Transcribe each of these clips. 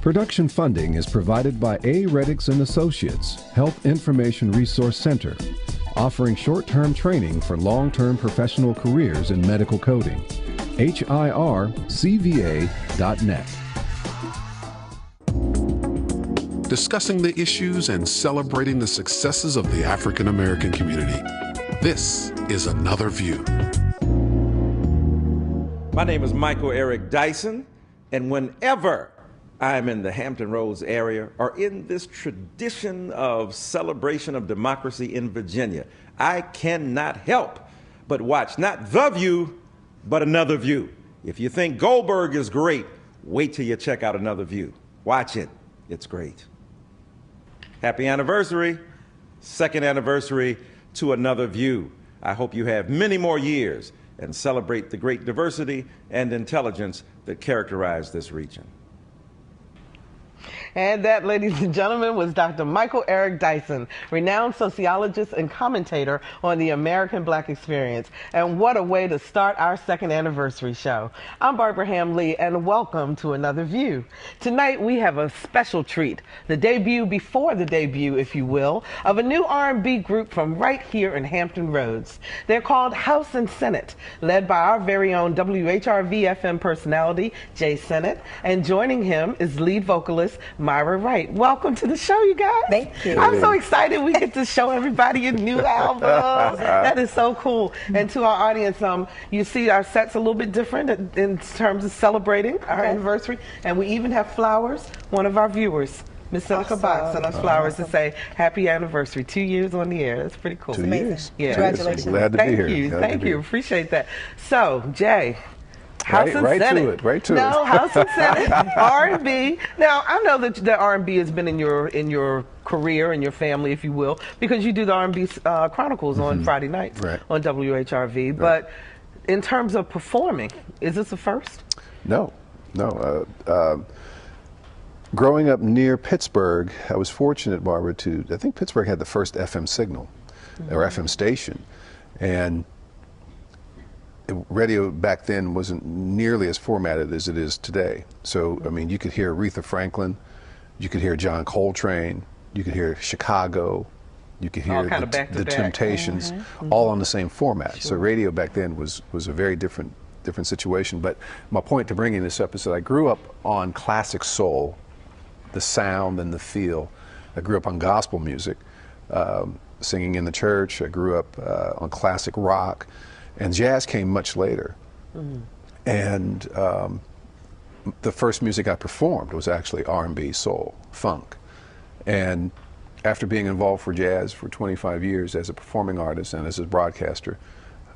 Production funding is provided by A. Reddix and Associates, Health Information Resource Center, offering short-term training for long-term professional careers in medical coding. HIRCVA.net. Discussing the issues and celebrating the successes of the African American community. This is Another View. My name is Michael Eric Dyson, and whenever I'm in the Hampton Roads area or in this tradition of celebration of democracy in Virginia, I cannot help but watch not The View, but Another View. If you think Goldberg is great, wait till you check out Another View. Watch it. It's great. Happy anniversary, second anniversary to Another View. I hope you have many more years and celebrate the great diversity and intelligence that characterize this region. And that, ladies and gentlemen, was Dr. Michael Eric Dyson, renowned sociologist and commentator on the American Black experience. And what a way to start our second anniversary show. I'm Barbara Ham-Lee, and welcome to Another View. Tonight, we have a special treat, the debut before the debut, if you will, of a new R&B group from right here in Hampton Roads. They're called House Sinnett, led by our very own WHRV-FM personality, Jae Sinnett, and joining him is lead vocalist Myra Wright. Welcome to the show, you guys. Thank you. I'm so excited we get to show everybody your new album. That is so cool. And to our audience, you see our set's a little bit different in terms of celebrating our anniversary. And we even have flowers. One of our viewers, Miss Silica Box, sent us flowers to say happy anniversary. 2 years on the air. That's pretty cool. 2 years. Yeah. Congratulations. Glad to be here. Thank you. Appreciate that. So, Jay. House Right Sinnett. to it. No, House Sinnett, R&B. Now, I know that the R&B has been in your career and your family, if you will, because you do the R&B Chronicles on Friday nights on WHRV. Right. But in terms of performing, is this a first? No. Growing up near Pittsburgh, I was fortunate, Barbara, I think Pittsburgh had the first FM signal, or FM station, and radio back then wasn't nearly as formatted as it is today. So, I mean, you could hear Aretha Franklin, you could hear John Coltrane, you could hear Chicago, you could hear the Temptations, all on the same format. Sure. So radio back then was a very different situation. But my point to bringing this up is that I grew up on classic soul, the sound and the feel. I grew up on gospel music, singing in the church. I grew up on classic rock. And jazz came much later. And the first music I performed was actually R&B, soul, funk. And after being involved for jazz for 25 years as a performing artist and as a broadcaster,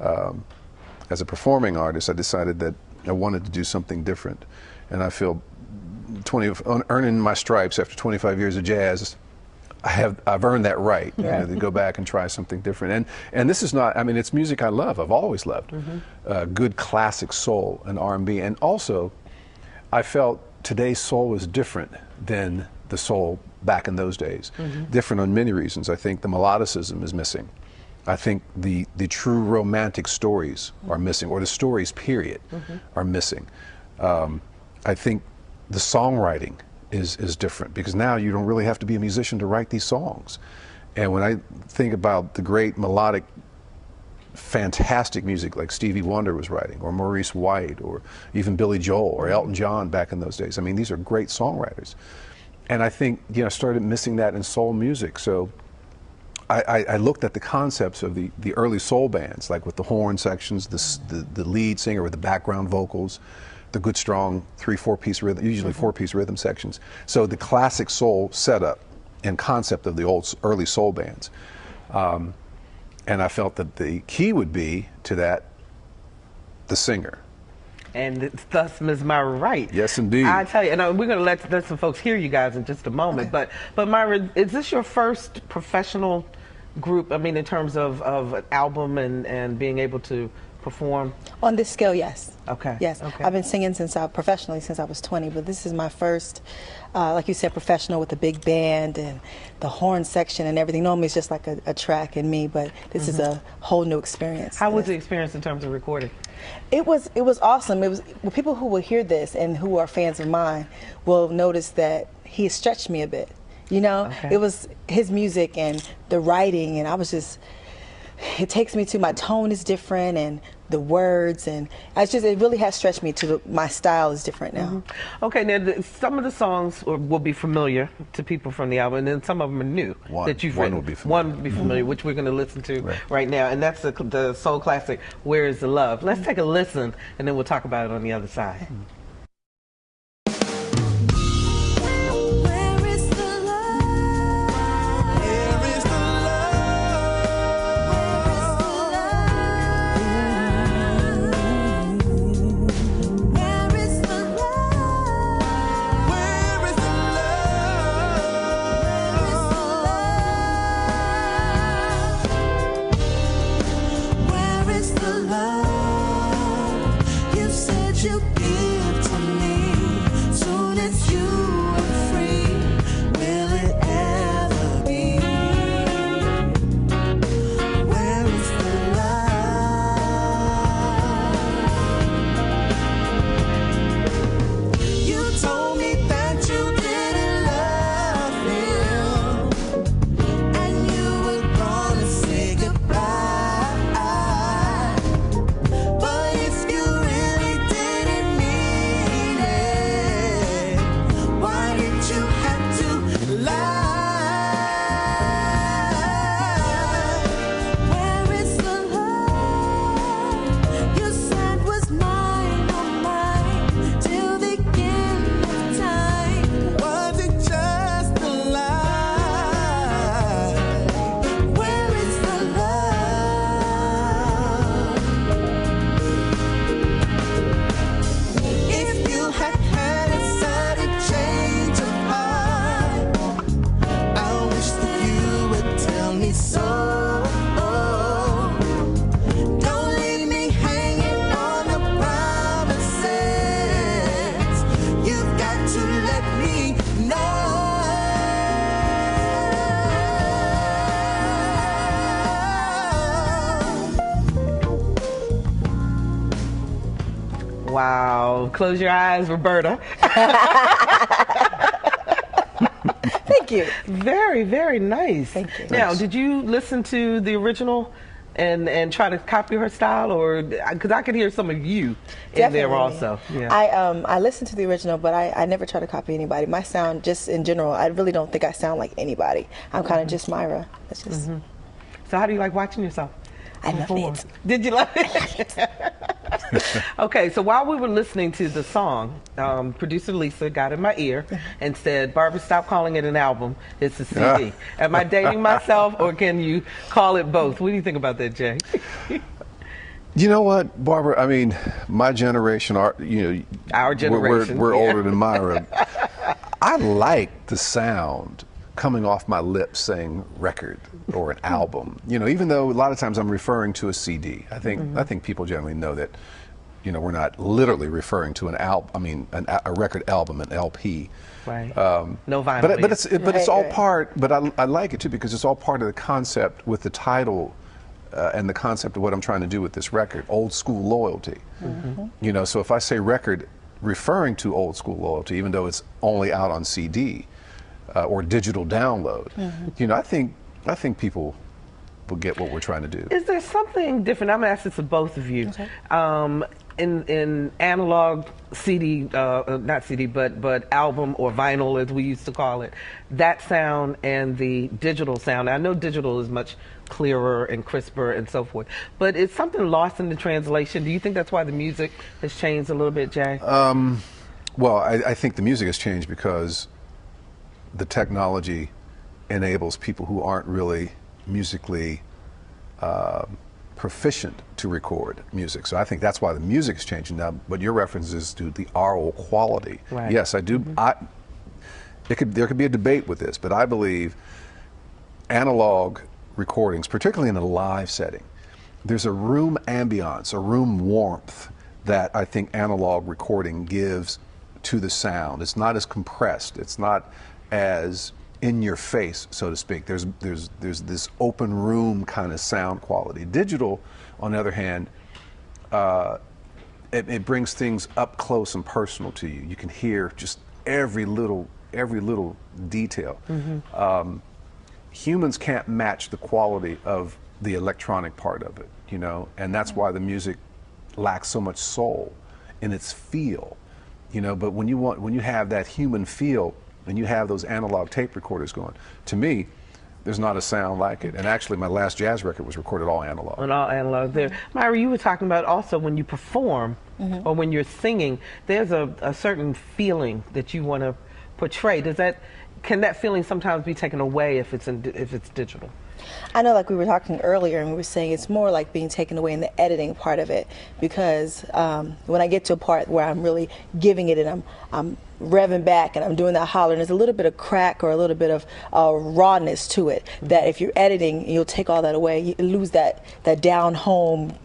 as a performing artist, I decided that I wanted to do something different. And I feel earning my stripes after 25 years of jazz, I've earned that right to go back and try something different. And this is not, I mean, it's music I love. I've always loved good classic soul and R&B. And also, I felt today's soul was different than the soul back in those days. Different on many reasons. I think the melodicism is missing. I think the true romantic stories are missing, or the stories, period, are missing. I think the songwriting is different, because now you don't really have to be a musician to write these songs. And when I think about the great melodic, fantastic music like Stevie Wonder was writing, or Maurice White, or even Billy Joel, or Elton John back in those days, I mean, these are great songwriters. And I think, I started missing that in soul music. So I looked at the concepts of the early soul bands, like with the horn sections, the lead singer with the background vocals, the good strong 3-4 piece rhythm, usually 4-piece rhythm sections. So the classic soul setup and concept of the early soul bands. And I felt that the key would be to that, the singer. And it's thus Ms. Myra Wright. Yes, indeed. I tell you, and we're going to let some folks hear you guys in just a moment. But Myra, is this your first professional group, I mean, in terms of an album and being able to perform? On this scale, yes. Okay. Yes. Okay. I've been singing professionally since I was 20, but this is my first, like you said, professional with a big band and the horn section and everything. Normally it's just like a track and me, but this is a whole new experience. How was the experience in terms of recording? It was awesome. It was, well, people who will hear this and who are fans of mine will notice that he has stretched me a bit. You know, Okay. It was his music and the writing, and I was just, it takes me to, my tone is different and the words, and it really has stretched me to my style is different now. Okay, now some of the songs will be familiar to people from the album, and then some of them are new that you've written. One will be familiar. One will be familiar, which we're going to listen to right now, and that's the soul classic, Where Is the Love? Let's take a listen, and then we'll talk about it on the other side. Wow. Close your eyes, Roberta. Thank you. Very, very nice. Thank you. Now, Nice. did you listen to the original and try to copy her style, or because I could hear some of you in there also? Yeah. I listened to the original, but I never try to copy anybody. My sound, just in general, I really don't think I sound like anybody. I'm kind of just Myra. That's just. So how do you like watching yourself? I love perform? it. Did you love it? Okay, so while we were listening to the song, producer Lisa got in my ear and said, "Barbara, stop calling it an album. It's a CD." Am I dating myself, or can you call it both? What do you think about that, Jay? You know what, Barbara? I mean, my generation, our generation, we're older than Myra. I like the sound coming off my lips saying record or an album. You know, even though a lot of times I'm referring to a CD. I think people generally know that, you know, we're not literally referring to an album. I mean, a record album, an LP. Right. No vinyl. But it's all part. But I like it too because it's all part of the concept with the title. And the concept of what I'm trying to do with this record, old school loyalty. You know, so if I say record referring to old school loyalty, even though it's only out on CD or digital download, you know, I think people will get what we're trying to do. Is there something different? I'm going to ask this to both of you. Okay. In analog CD, not CD, but album or vinyl, as we used to call it, that sound and the digital sound. I know digital is much clearer and crisper and so forth, but is something lost in the translation? Do you think that's why the music has changed a little bit, Jay? Well, I think the music has changed because the technology enables people who aren't really musically proficient to record music. So I think that's why the music is changing now. But your reference is to the oral quality. Right. Yes, I do. There could be a debate with this, but I believe analog recordings, particularly in a live setting, there's a room ambiance, a room warmth that I think analog recording gives to the sound. It's not as compressed. It's not as in your face, so to speak. There's this open room kind of sound quality. Digital, on the other hand, it brings things up close and personal to you. You can hear just every little detail. Humans can't match the quality of the electronic part of it, you know, and that's why the music lacks so much soul in its feel, you know. But when you have that human feel, and you have those analog tape recorders going, to me, there's not a sound like it. And actually, my last jazz record was recorded all analog. And all analog there. Myra, you were talking about also when you perform or when you're singing, there's a certain feeling that you want to portray. Can that feeling sometimes be taken away if it's digital? I know, like we were talking earlier, and we were saying it's more like being taken away in the editing part of it, because when I get to a part where I'm really giving it and I'm revving back and I'm doing that holler, and there's a little bit of crack or a little bit of rawness to it, that if you're editing, you'll take all that away. You lose that down home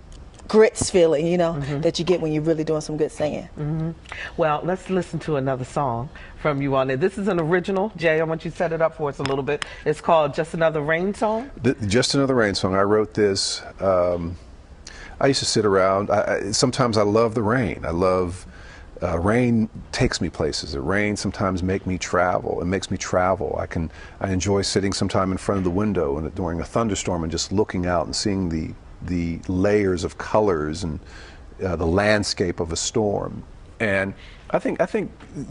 grits feeling, you know, that you get when you're really doing some good singing. Well, let's listen to another song from you on there. This is an original. Jay, I want you to set it up for us a little bit. It's called Just Another Rain Song. Just Another Rain Song. I wrote this. I used to sit around. Sometimes I love the rain. I love rain takes me places. The rain sometimes makes me travel. It makes me travel. I enjoy sitting sometime in front of the window during a thunderstorm and just looking out and seeing the layers of colors and the landscape of a storm. And I think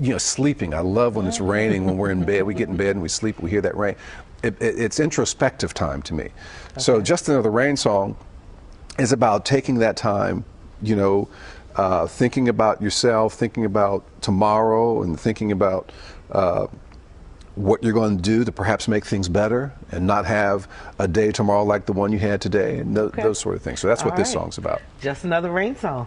you know, sleeping. I love when it's raining. When we're in bed, we get in bed and we sleep. We hear that rain. It's introspective time to me. Okay. So Just Another Rain Song is about taking that time, you know, thinking about yourself, thinking about tomorrow, and thinking about what you're going to do to perhaps make things better and not have a day tomorrow like the one you had today, and those sort of things. So that's what this song's about. Just Another Rain Song.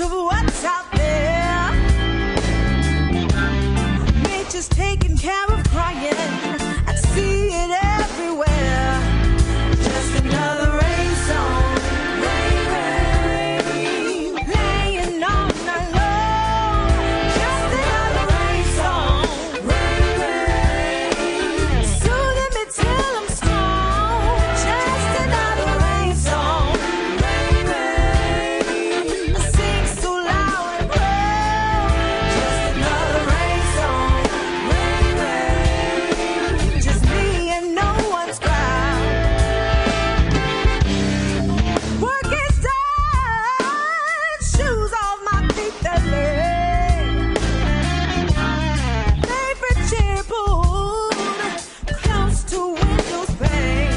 Of what's out there, nature's taking care of crying. I see it everywhere. Just another rain song, rain, rain, playing all night long. Just another rain song, rain, rain, soothing me till I'm strong. Just another rain song, rain, rain, I sing so loud and proud. Just another rain song, rain, rain, just me and no one's crowd. Work is done, shoes off my feet that lay. Favorite chair pulled close to window's pane.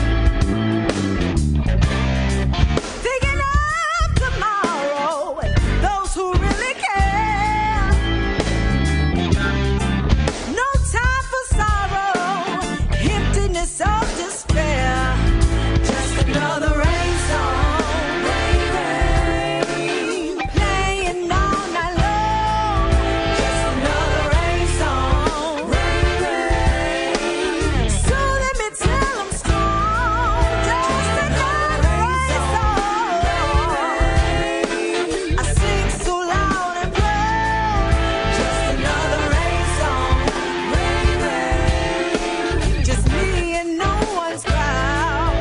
Thinking of tomorrow and those who really care. No time for sorrow, emptiness of despair. Just another rain song, rain, rain, playing all night long. Just another rain song, rain, rain, soothing me till I'm strong. Just another rain song, rain, rain, I sing so loud and proud. Just another rain song, rain, rain, just me and no one's crowd.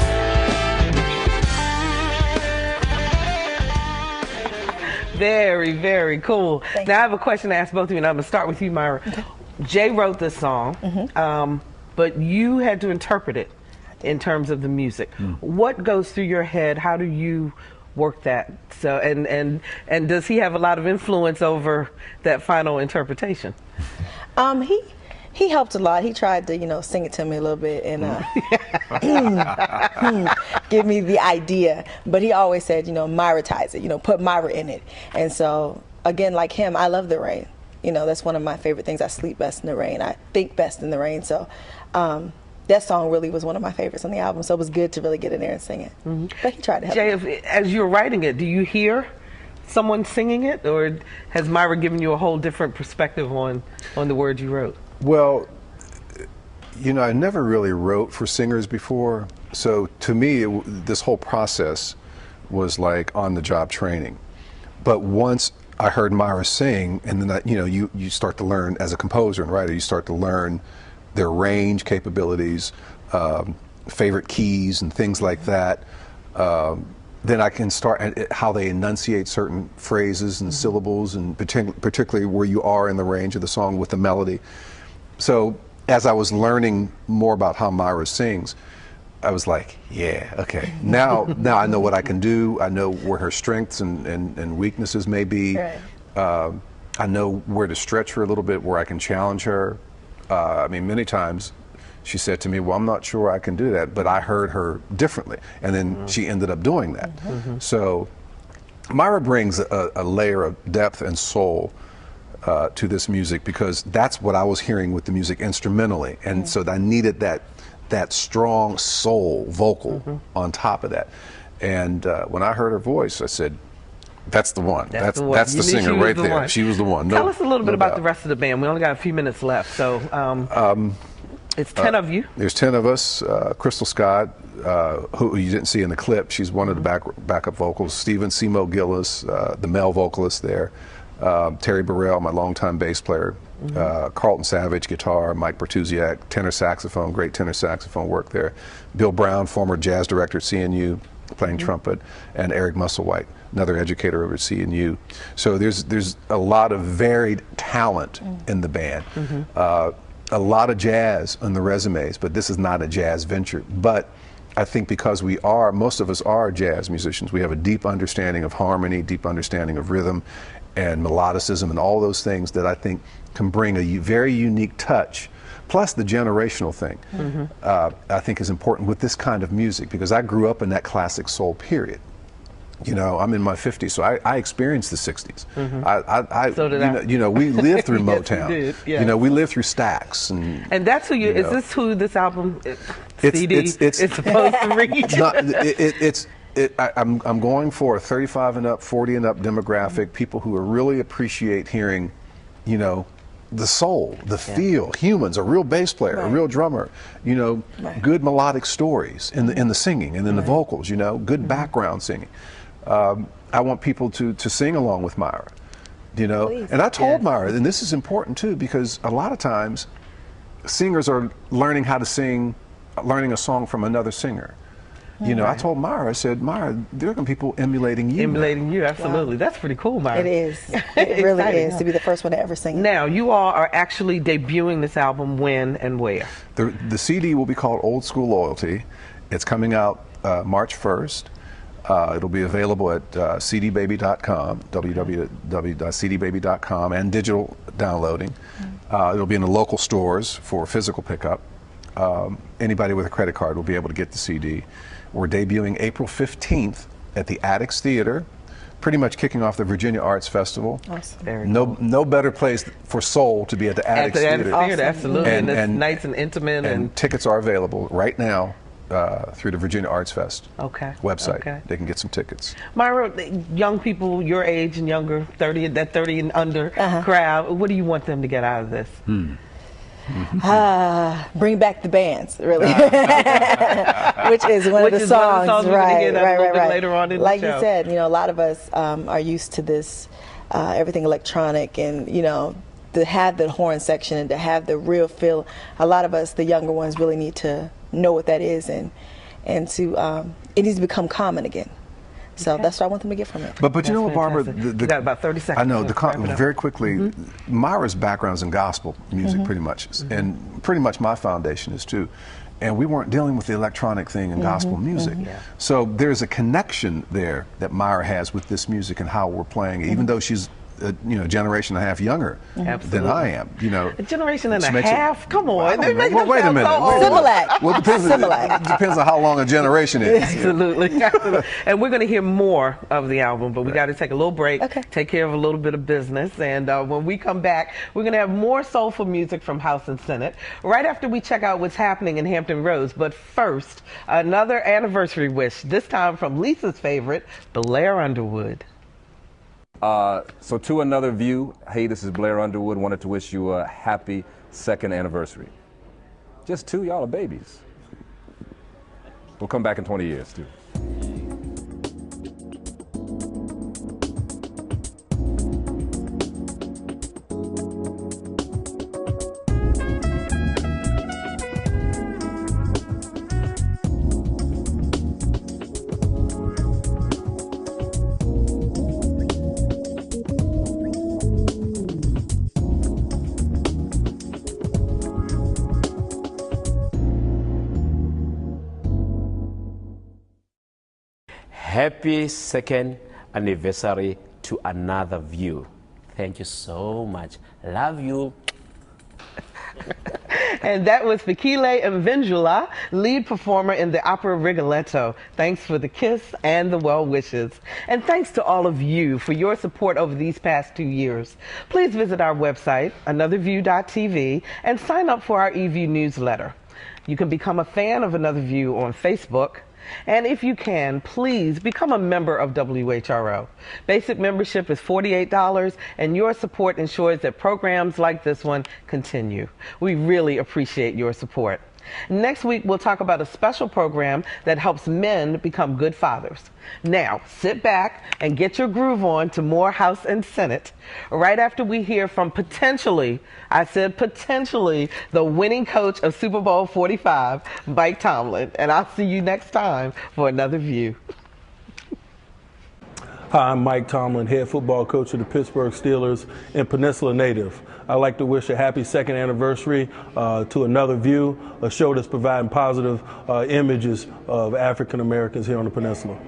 Very, very cool. Thank Now you. I have a question to ask both of you, and I'm going to start with you, Myra. Jay wrote this song. but you had to interpret it in terms of the music. What goes through your head? How do you work that? So, and does he have a lot of influence over that final interpretation? He helped a lot. He tried to, sing it to me a little bit and give me the idea. But he always said, Myra-tize it, put Myra in it. And so, again, like him, I love the rain. That's one of my favorite things. I sleep best in the rain. I think best in the rain. So that song really was one of my favorites on the album. So it was good to really get in there and sing it. But he tried to help me. Jay, as you're writing it, do you hear someone singing it? Or has Myra given you a whole different perspective on the words you wrote? Well, I never really wrote for singers before, so to me, this whole process was like on-the-job training. But once I heard Myra sing, and then you start to learn as a composer and writer, you start to learn their range capabilities, favorite keys, and things like that. Then I can start how they enunciate certain phrases and syllables, and particularly where you are in the range of the song with the melody. So as I was learning more about how Myra sings, I was like, yeah, okay. Now I know what I can do. I know where her strengths and weaknesses may be. Right. I know where to stretch her a little bit, where I can challenge her. Many times she said to me, well, I'm not sure I can do that, but I heard her differently. And then she ended up doing that. So Myra brings a layer of depth and soul to this music, because that's what I was hearing with the music instrumentally, and so I needed that strong soul vocal on top of that. And when I heard her voice, I said, that's the one. That's the singer right there. She was the one. Tell us a little bit about the rest of the band. We only got a few minutes left, so it's 10 of you. There's 10 of us. Crystal Scott, who you didn't see in the clip, she's one of the backup vocals. Stephen Simo Gillis, the male vocalist there. Terry Burrell, my longtime bass player. Carlton Savage, guitar. Mike Bertuziak, tenor saxophone, great tenor saxophone work there. Bill Brown, former jazz director at CNU, playing trumpet. And Eric Musselwhite, another educator over at CNU. So there's a lot of varied talent in the band. A lot of jazz on the resumes, but this is not a jazz venture. But I think because most of us are jazz musicians, we have a deep understanding of harmony, deep understanding of rhythm and melodicism and all those things that I think can bring a very unique touch. Plus the generational thing, I think is important with this kind of music, because I grew up in that classic soul period. I'm in my 50s, so I experienced the 60s. So did I. We lived through Motown. Yes, we did. We lived through Stax. And that's who is this who this album, CD, it's supposed to reach? I'm going for a 35 and up, 40 and up demographic, people who really appreciate hearing, the soul, the feel, humans, a real bass player, a real drummer, good melodic stories in the singing and in the vocals, good background singing. I want people to sing along with Myra, Please. And I told Myra, and this is important too, because a lot of times singers are learning how to sing, learning a song from another singer. I told Myra, I said, Myra, there are people emulating you. Emulating you, absolutely. Wow. That's pretty cool, Myra. It is. It really is, to be the first one to ever sing it. Now, you all are actually debuting this album when and where? The CD will be called Old School Loyalty. It's coming out March 1st. It'll be available at cdbaby.com, www.cdbaby.com, and digital downloading. It'll be in the local stores for physical pickup. Anybody with a credit card will be able to get the CD. We're debuting April 15th at the Addicts Theater, pretty much kicking off the Virginia Arts Festival. Awesome. No better place for soul to be at the Addicts Theater. Awesome. Absolutely. And it's nice and intimate. And tickets are available right now through the Virginia Arts Fest website. Okay. They can get some tickets. Myra, young people your age and younger, 30 and under crowd, what do you want them to get out of this? Bring back the bands, really, which is one of the songs, right. Later on in like the show. You said, a lot of us are used to this, everything electronic, and to have the horn section and to have the real feel. A lot of us, the younger ones, really need to know what that is, and to it needs to become common again. So that's what I want them to get from it. But you know what, Barbara? You got about 30 seconds. I know, very quickly, Myra's background's in gospel music pretty much, and pretty much my foundation is too. And we weren't dealing with the electronic thing in gospel music. So there's a connection there that Myra has with this music and how we're playing it, even though she's a generation and a half younger than I am. A generation and a half? Come on. Well, wait a minute. Similac. Well, it depends on how long a generation is. Absolutely. And we're going to hear more of the album, but we got to take a little break, take care of a little bit of business, and when we come back, we're going to have more soulful music from House and Sinnett right after we check out what's happening in Hampton Roads. But first, another anniversary wish, this time from Lisa's favorite, Blair Underwood. So to Another View, hey, this is Blair Underwood. Wanted to wish you a happy 2nd anniversary. Just 2, y'all are babies. We'll come back in 20 years, too. Happy 2nd anniversary to Another View. Thank you so much. Love you. And that was Fikile Mvindula, lead performer in the opera Rigoletto. Thanks for the kiss and the well wishes. And thanks to all of you for your support over these past 2 years. Please visit our website, anotherview.tv, and sign up for our eView newsletter. You can become a fan of Another View on Facebook. And if you can, please become a member of WHRO. Basic membership is $48, and your support ensures that programs like this one continue. We really appreciate your support. Next week, we'll talk about a special program that helps men become good fathers. Now, sit back and get your groove on to more House and Sinnett right after we hear from potentially, I said potentially, the winning coach of Super Bowl 45, Mike Tomlin. And I'll see you next time for Another View. Hi, I'm Mike Tomlin, head football coach of the Pittsburgh Steelers and Peninsula native. I'd like to wish a happy 2nd anniversary to Another View, a show that's providing positive images of African Americans here on the Peninsula.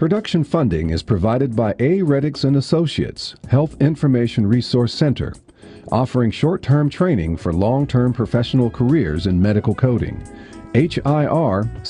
Production funding is provided by A. Reddix & Associates, Health Information Resource Center, offering short-term training for long-term professional careers in medical coding. HIRCVA.net.